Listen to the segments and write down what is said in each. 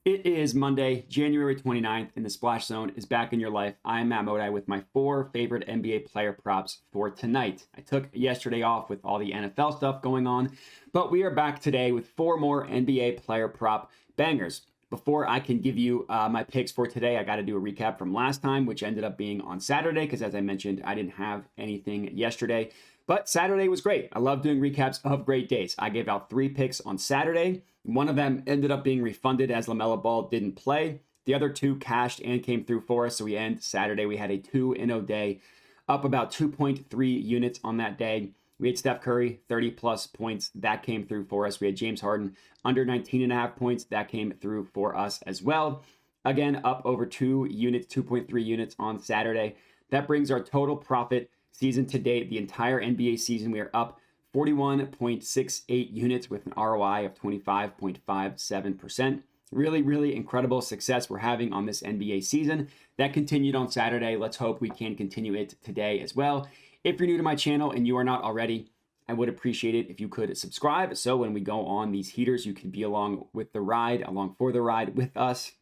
It is Monday, January 29th, and the Splash Zone is back in your life. I'm Matt Modi with my 4 favorite NBA player props for tonight. I took yesterday off with all the NFL stuff going on, but we are back today with 4 more NBA player prop bangers. Before I can give you my picks for today, I got to do a recap from last time, which ended up being on Saturday, because as I mentioned, I didn't have anything yesterday. But Saturday was great. I love doing recaps of great days. I gave out 3 picks on Saturday. One of them ended up being refunded as LaMelo Ball didn't play. The other 2 cashed and came through for us. So we end Saturday. We had a 2-0 day, up about 2.3 units on that day. We had Steph Curry, 30 plus points. That came through for us. We had James Harden, under 19.5 points. That came through for us as well. Again, up over 2 units, 2.3 units on Saturday. That brings our total profit season to date, the entire NBA season. We are up 41.68 units with an ROI of 25.57%. Really, really incredible success we're having on this NBA season. That continued on Saturday. Let's hope we can continue it today as well. If you're new to my channel and you are not already, I would appreciate it if you could subscribe. So when we go on these heaters, you can be along for the ride with us.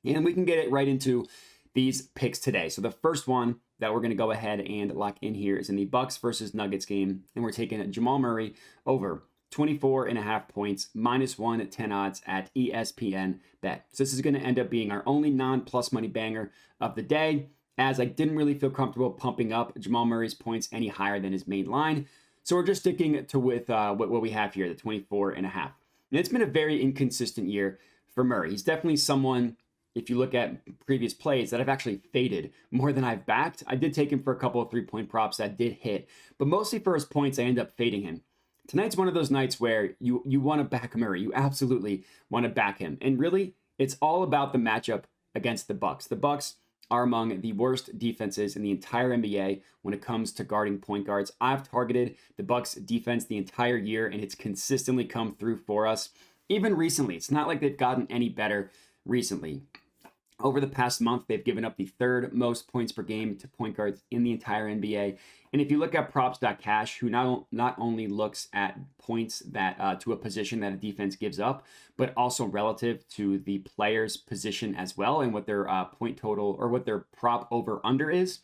And we can get it right into these picks today. So the first one that we're going to go ahead and lock in here is in the Bucks versus Nuggets game. And we're taking Jamal Murray over 24.5 points, -110 odds at ESPN Bet. So this is going to end up being our only non-plus money banger of the day, as I didn't really feel comfortable pumping up Jamal Murray's points any higher than his main line. So we're just sticking to with what we have here, the 24.5. And it's been a very inconsistent year for Murray. He's definitely someone, if you look at previous plays, that I've actually faded more than I've backed. I did take him for a couple of 3-point props that did hit, but mostly for his points, I end up fading him. Tonight's one of those nights where you want to back Murray. You absolutely want to back him. And really, it's all about the matchup against the Bucks. The Bucks are among the worst defenses in the entire NBA when it comes to guarding point guards. I've targeted the Bucks defense the entire year, and it's consistently come through for us. Even recently, it's not like they've gotten any better recently. Over the past month, they've given up the 3rd most points per game to point guards in the entire NBA. And if you look at props.cash, who not only looks at points that to a position that a defense gives up, but also relative to the player's position as well, and what their point total or what their prop over under is.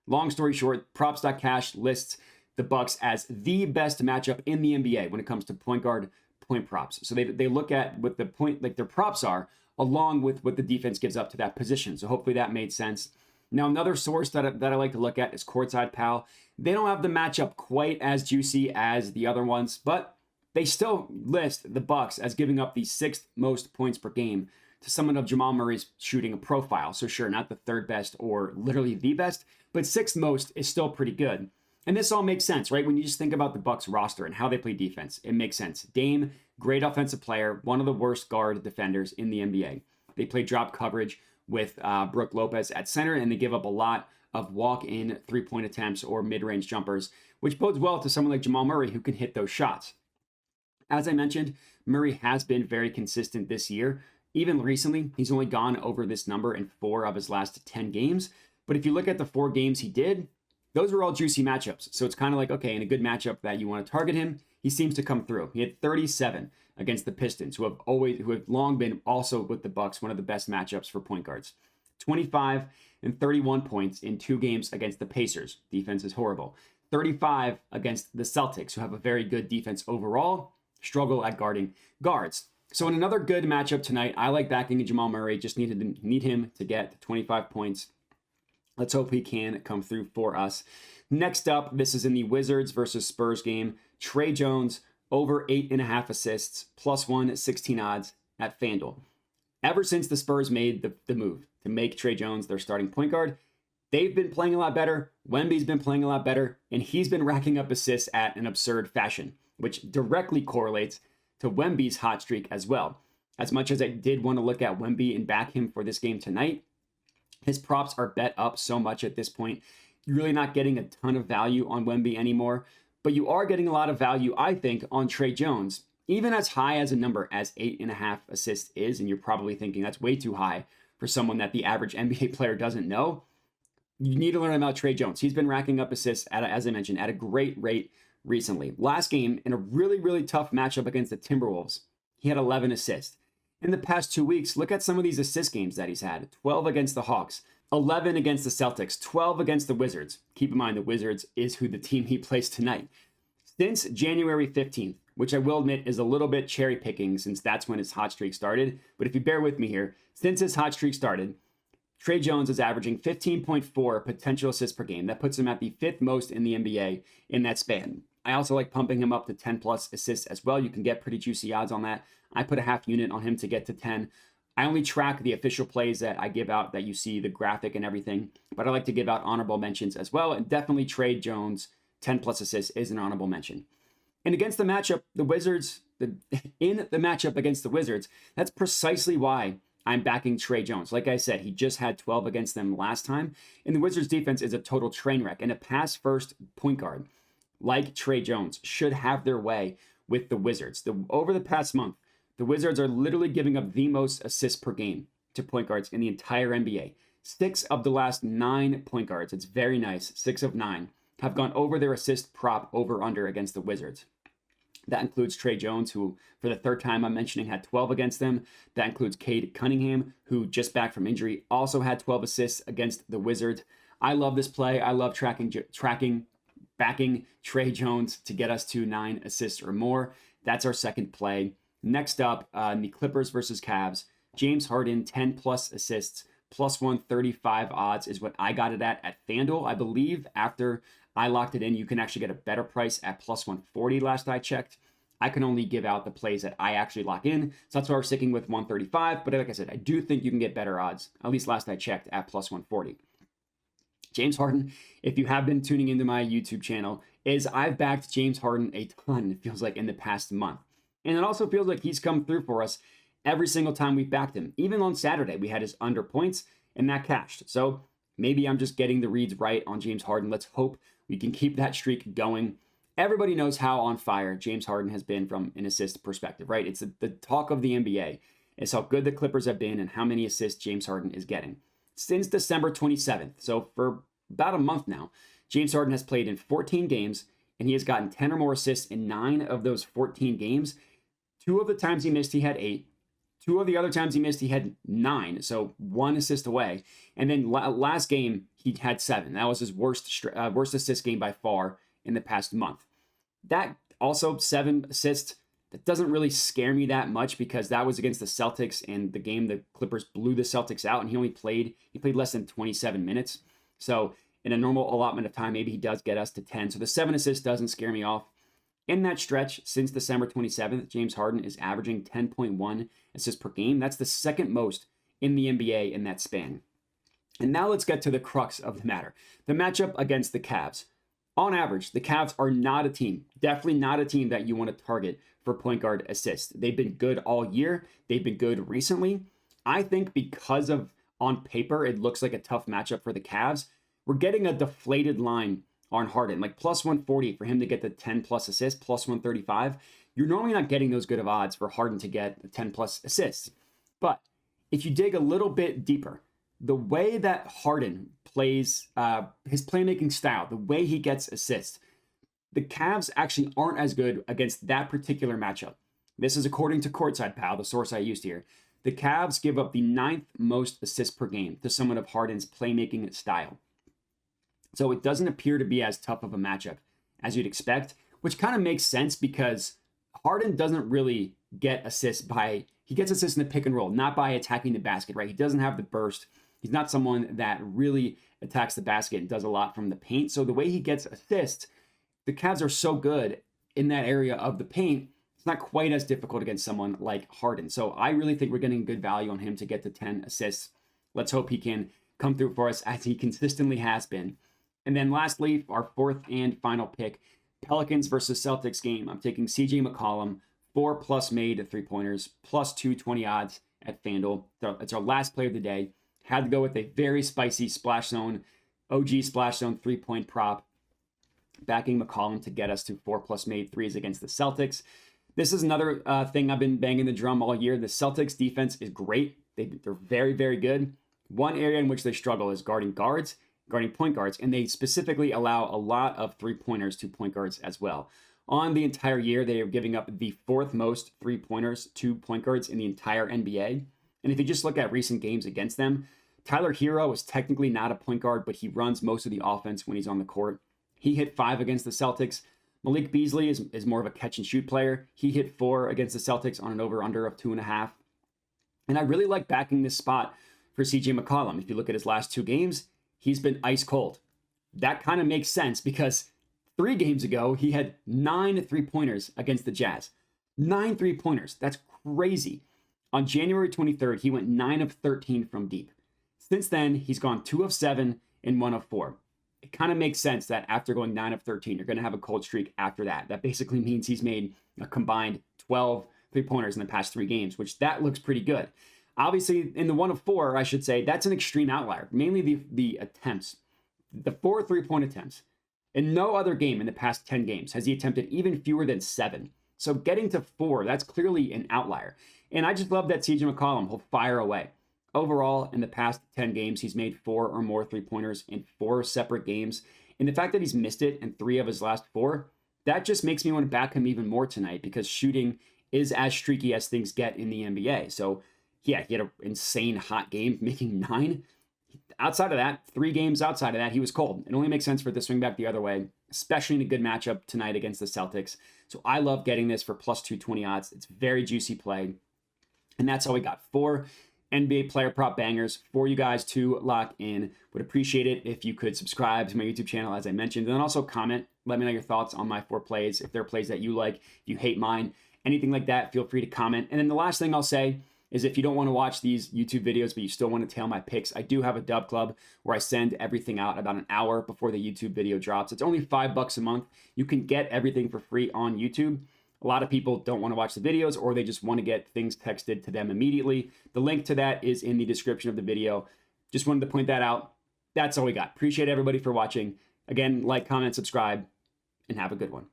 Long story short, props.cash lists the Bucks as the best matchup in the NBA when it comes to point guard point props. So they look at what the point, like their props are, along with what the defense gives up to that position. So hopefully that made sense. Now, another source that I like to look at is Courtside Pal. They don't have the matchup quite as juicy as the other ones, but they still list the Bucks as giving up the 6th most points per game to someone of Jamal Murray's shooting profile. So sure, not the 3rd best or literally the best, but 6th most is still pretty good. And this all makes sense, right? When you just think about the Bucks roster and how they play defense, it makes sense. Dame, great offensive player, one of the worst guard defenders in the NBA. They play drop coverage with Brook Lopez at center, and they give up a lot of walk-in 3-point attempts or mid-range jumpers, which bodes well to someone like Jamal Murray who can hit those shots. As I mentioned, Murray has been very consistent this year. Even recently, he's only gone over this number in 4 of his last 10 games. But if you look at the 4 games he did, those were all juicy matchups. So it's kind of like, okay, in a good matchup that you want to target him, he seems to come through. He had 37 against the Pistons, who have long been also with the Bucks one of the best matchups for point guards. 25 and 31 points in 2 games against the Pacers. Defense is horrible. 35 against the Celtics, who have a very good defense overall, struggle at guarding guards. So in another good matchup tonight, I like backing Jamal Murray. Just need him to get 25 points. Let's hope he can come through for us. Next up, this is in the Wizards versus Spurs game. Trey Jones over 8.5 assists, +116 odds at FanDuel. Ever since the Spurs made the move to make Trey Jones their starting point guard, they've been playing a lot better. Wemby's been playing a lot better, and he's been racking up assists at an absurd fashion, which directly correlates to Wemby's hot streak as well. As much as I did want to look at Wemby and back him for this game tonight, his props are bet up so much at this point. You're really not getting a ton of value on Wemby anymore, but you are getting a lot of value, I think, on Trey Jones. Even as high as a number as 8.5 assists is, and you're probably thinking that's way too high for someone that the average NBA player doesn't know, you need to learn about Trey Jones. He's been racking up assists, as I mentioned, at a great rate recently. Last game, in a really, really tough matchup against the Timberwolves, he had 11 assists. In the past 2 weeks, look at some of these assist games that he's had. 12 against the Hawks, 11 against the Celtics, 12 against the Wizards. Keep in mind the Wizards is who the team he plays tonight. Since January 15th, which I will admit is a little bit cherry picking since that's when his hot streak started. But if you bear with me here, since his hot streak started, Tre Jones is averaging 15.4 potential assists per game. That puts him at the 5th most in the NBA in that span. I also like pumping him up to 10 plus assists as well. You can get pretty juicy odds on that. I put a half unit on him to get to 10. I only track the official plays that I give out that you see the graphic and everything, but I like to give out honorable mentions as well. And definitely Tre Jones, 10 plus assists is an honorable mention. And against the matchup, the Wizards, in the matchup against the Wizards, that's precisely why I'm backing Tre Jones. Like I said, he just had 12 against them last time. And the Wizards defense is a total train wreck. And a pass-first point guard like Tre Jones should have their way with the Wizards. Over the past month, the Wizards are literally giving up the most assists per game to point guards in the entire NBA. 6 of the last 9 point guards, it's very nice, 6 of 9, have gone over their assist prop over-under against the Wizards. That includes Tre Jones, who, for the third time I'm mentioning, had 12 against them. That includes Cade Cunningham, who, just back from injury, also had 12 assists against the Wizards. I love this play. I love backing Tre Jones to get us to 9 assists or more. That's our second play. Next up, in the Clippers versus Cavs, James Harden, 10 plus assists, plus 135 odds is what I got it at FanDuel. I believe after I locked it in, you can actually get a better price at plus 140 last I checked. I can only give out the plays that I actually lock in. So that's why we're sticking with 135. But like I said, I do think you can get better odds, at least last I checked, at plus 140. James Harden, if you have been tuning into my YouTube channel, is I've backed James Harden a ton, it feels like, in the past month. And it also feels like he's come through for us every single time we've backed him. Even on Saturday, we had his under points, and that cashed. So maybe I'm just getting the reads right on James Harden. Let's hope we can keep that streak going. Everybody knows how on fire James Harden has been from an assist perspective, right? It's the talk of the NBA. It's how good the Clippers have been and how many assists James Harden is getting. Since December 27th, so for about a month now, James Harden has played in 14 games, and he has gotten 10 or more assists in 9 of those 14 games. 2 of the times he missed, he had 8. 2 of the other times he missed, he had 9, so 1 assist away. And then last game, he had 7. That was his worst assist game by far in the past month. That also 7 assists, that doesn't really scare me that much because that was against the Celtics, and the game the Clippers blew the Celtics out, and he played less than 27 minutes. So in a normal allotment of time, maybe he does get us to 10. So the 7 assists doesn't scare me off. In that stretch, since December 27th, James Harden is averaging 10.1 assists per game. That's the second most in the NBA in that span. And now let's get to the crux of the matter. The matchup against the Cavs. On average, the Cavs are not a team, definitely not a team that you want to target for point guard assists. They've been good all year. They've been good recently. I think because of, on paper, it looks like a tough matchup for the Cavs, we're getting a deflated line on Harden, like plus 140 for him to get the 10 plus assists, plus 135. You're normally not getting those good of odds for Harden to get the 10 plus assists. But if you dig a little bit deeper, the way that Harden plays, his playmaking style, the way he gets assists, the Cavs actually aren't as good against that particular matchup. This is according to Courtside Pal, the source I used here. The Cavs give up the 9th most assists per game to someone of Harden's playmaking style. So it doesn't appear to be as tough of a matchup as you'd expect, which kind of makes sense because Harden doesn't really get assists he gets assists in the pick and roll, not by attacking the basket, right? He doesn't have the burst. He's not someone that really attacks the basket and does a lot from the paint. So the way he gets assists, the Cavs are so good in that area of the paint, it's not quite as difficult against someone like Harden. So I really think we're getting good value on him to get to 10 assists. Let's hope he can come through for us as he consistently has been. And then lastly, our 4th and final pick, Pelicans versus Celtics game. I'm taking CJ McCollum, 4 plus made 3-pointers, plus 220 odds at FanDuel. So it's our last play of the day. Had to go with a very spicy splash zone, OG splash zone 3-point prop, backing McCollum to get us to 4 plus made 3s against the Celtics. This is another thing I've been banging the drum all year. The Celtics defense is great. They're very, very good. One area in which they struggle is guarding point guards, and they specifically allow a lot of 3-pointers to point guards as well. On the entire year, they are giving up the fourth most three-pointers to point guards in the entire NBA. And if you just look at recent games against them, Tyler Hero is technically not a point guard, but he runs most of the offense when he's on the court. He hit 5 against the Celtics. Malik Beasley is more of a catch-and-shoot player. He hit 4 against the Celtics on an over-under of 2.5. And I really like backing this spot for CJ McCollum. If you look at his last 2 games, he's been ice cold. That kind of makes sense because 3 games ago, he had 9 3-pointers against the Jazz. 9 3-pointers. That's crazy. On January 23rd, he went 9 of 13 from deep. Since then, he's gone 2 of 7 and 1 of 4. It kind of makes sense that after going 9 of 13, you're going to have a cold streak after that. That basically means he's made a combined 12 3-pointers in the past 3 games, which that looks pretty good. Obviously, in the 1 of 4, I should say, that's an extreme outlier. Mainly the attempts. The 4 3-point attempts. In no other game in the past 10 games has he attempted even fewer than 7. So getting to 4, that's clearly an outlier. And I just love that CJ McCollum will fire away. Overall, in the past 10 games, he's made 4 or more 3-pointers in 4 separate games. And the fact that he's missed it in 3 of his last 4, that just makes me want to back him even more tonight because shooting is as streaky as things get in the NBA. So yeah, he had an insane hot game, making 9. Outside of that, 3 games outside of that, he was cold. It only makes sense for it to swing back the other way, especially in a good matchup tonight against the Celtics. So I love getting this for plus 220 odds. It's very juicy play. And that's all we got. 4 NBA player prop bangers for you guys to lock in. Would appreciate it if you could subscribe to my YouTube channel, as I mentioned, and then also comment. Let me know your thoughts on my 4 plays. If there are plays that you like, if you hate mine, anything like that, feel free to comment. And then the last thing I'll say is if you don't want to watch these YouTube videos, but you still want to tail my picks, I do have a dub club where I send everything out about an hour before the YouTube video drops. It's only $5 a month. You can get everything for free on YouTube. A lot of people don't want to watch the videos or they just want to get things texted to them immediately. The link to that is in the description of the video. Just wanted to point that out. That's all we got. Appreciate everybody for watching. Again, like, comment, subscribe, and have a good one.